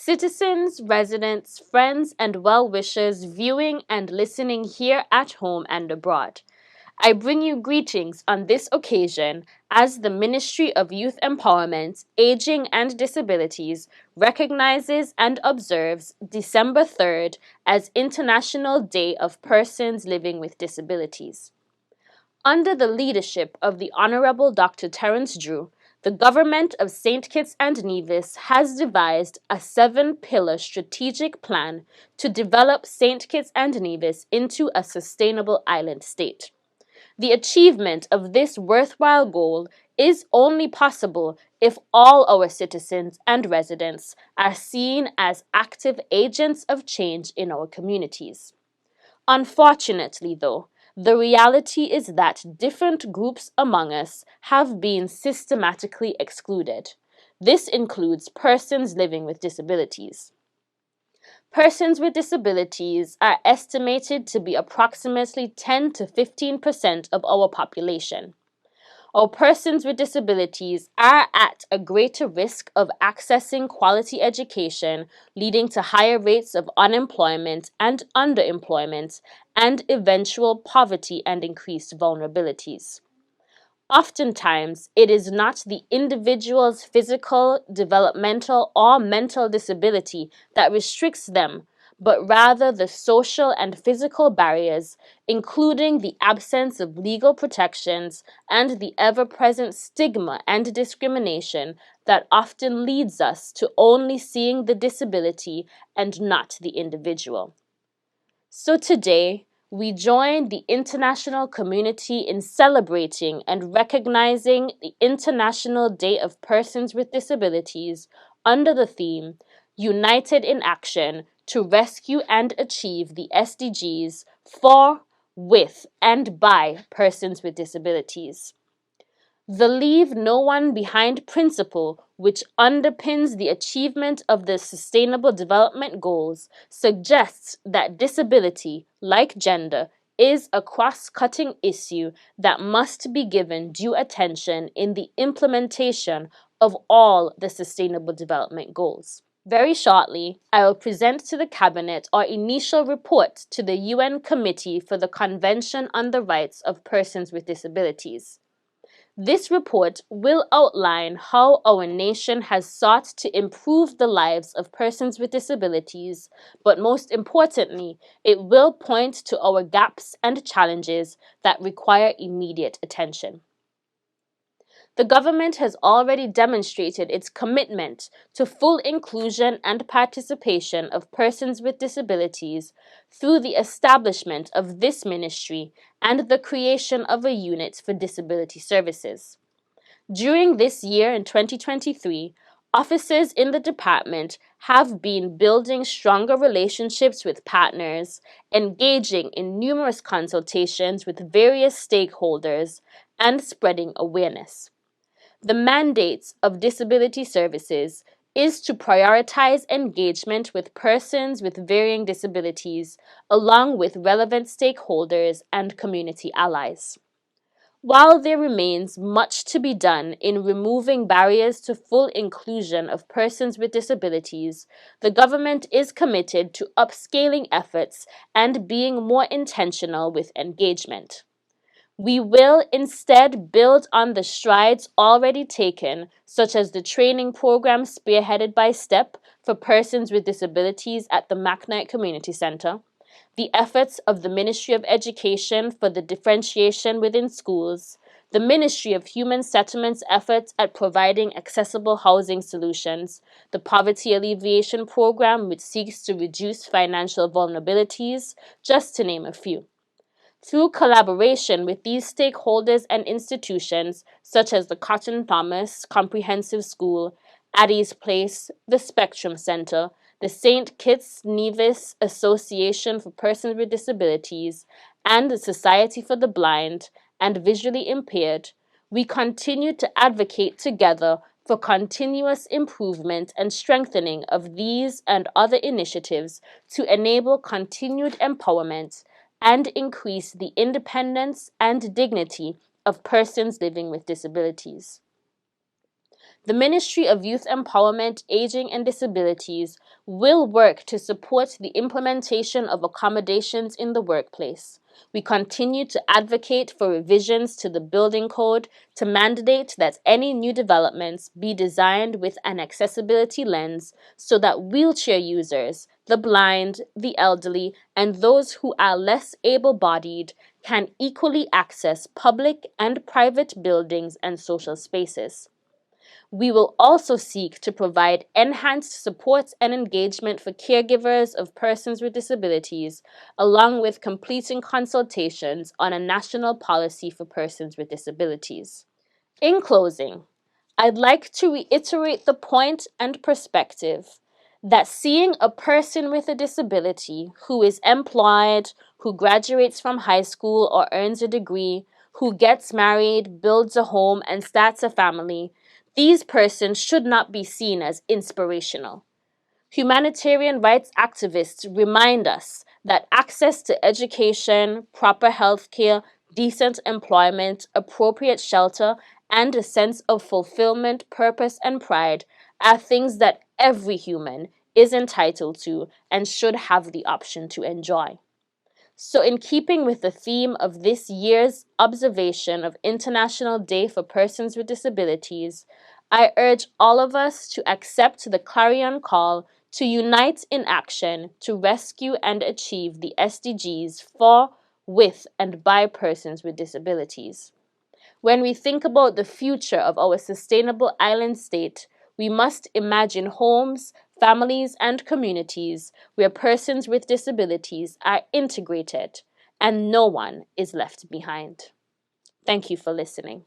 Citizens, residents, friends, and well-wishers viewing and listening here at home and abroad. I bring you greetings on this occasion as the Ministry of Youth Empowerment, Aging and Disabilities recognizes and observes December 3rd as International Day of Persons Living with Disabilities. Under the leadership of the Honorable Dr. Terence Drew, the government of St. Kitts and Nevis has devised a 7-pillar strategic plan to develop St. Kitts and Nevis into a sustainable island state. The achievement of this worthwhile goal is only possible if all our citizens and residents are seen as active agents of change in our communities. Unfortunately, though, the reality is that different groups among us have been systematically excluded. This includes persons living with disabilities. Persons with disabilities are estimated to be approximately 10 to 15% of our population. Or persons with disabilities are at a greater risk of accessing quality education, leading to higher rates of unemployment and underemployment, and eventual poverty and increased vulnerabilities. Oftentimes, it is not the individual's physical, developmental, or mental disability that restricts them, but rather the social and physical barriers, including the absence of legal protections and the ever-present stigma and discrimination that often leads us to only seeing the disability and not the individual. So today, we join the international community in celebrating and recognizing the International Day of Persons with Disabilities under the theme United in Action to Rescue and Achieve the SDGs for, with, and by persons with disabilities. The Leave No One Behind principle, which underpins the achievement of the Sustainable Development Goals, suggests that disability, like gender, is a cross-cutting issue that must be given due attention in the implementation of all the Sustainable Development Goals. Very shortly, I will present to the Cabinet our initial report to the UN Committee for the Convention on the Rights of Persons with Disabilities. This report will outline how our nation has sought to improve the lives of persons with disabilities, but most importantly, it will point to our gaps and challenges that require immediate attention. The government has already demonstrated its commitment to full inclusion and participation of persons with disabilities through the establishment of this ministry and the creation of a unit for disability services. During this year in 2023, officers in the department have been building stronger relationships with partners, engaging in numerous consultations with various stakeholders, and spreading awareness. The mandate of disability services is to prioritize engagement with persons with varying disabilities, along with relevant stakeholders and community allies. While there remains much to be done in removing barriers to full inclusion of persons with disabilities, the government is committed to upscaling efforts and being more intentional with engagement. We will instead build on the strides already taken, such as the training program spearheaded by STEP for persons with disabilities at the McKnight Community Center, the efforts of the Ministry of Education for the differentiation within schools, the Ministry of Human Settlements' efforts at providing accessible housing solutions, the Poverty Alleviation Program, which seeks to reduce financial vulnerabilities, just to name a few. Through collaboration with these stakeholders and institutions, such as the Cotton Thomas Comprehensive School, Addie's Place, the Spectrum Center, the St. Kitts Nevis Association for Persons with Disabilities, and the Society for the Blind and Visually Impaired, we continue to advocate together for continuous improvement and strengthening of these and other initiatives to enable continued empowerment and increase the independence and dignity of persons living with disabilities. The Ministry of Youth Empowerment, Aging and Disabilities will work to support the implementation of accommodations in the workplace. We continue to advocate for revisions to the building code to mandate that any new developments be designed with an accessibility lens so that wheelchair users, the blind, the elderly, and those who are less able-bodied can equally access public and private buildings and social spaces. We will also seek to provide enhanced support and engagement for caregivers of persons with disabilities, along with completing consultations on a national policy for persons with disabilities. In closing, I'd like to reiterate the point and perspective that seeing a person with a disability who is employed, who graduates from high school or earns a degree, who gets married, builds a home, and starts a family, these persons should not be seen as inspirational. Humanitarian rights activists remind us that access to education, proper health care, decent employment, appropriate shelter, and a sense of fulfillment, purpose, and pride are things that every human is entitled to and should have the option to enjoy. So, in keeping with the theme of this year's observation of International Day for Persons with Disabilities, I urge all of us to accept the clarion call to unite in action to rescue and achieve the SDGs for, with, and by persons with disabilities. When we think about the future of our sustainable island state, we must imagine homes, families, and communities where persons with disabilities are integrated and no one is left behind. Thank you for listening.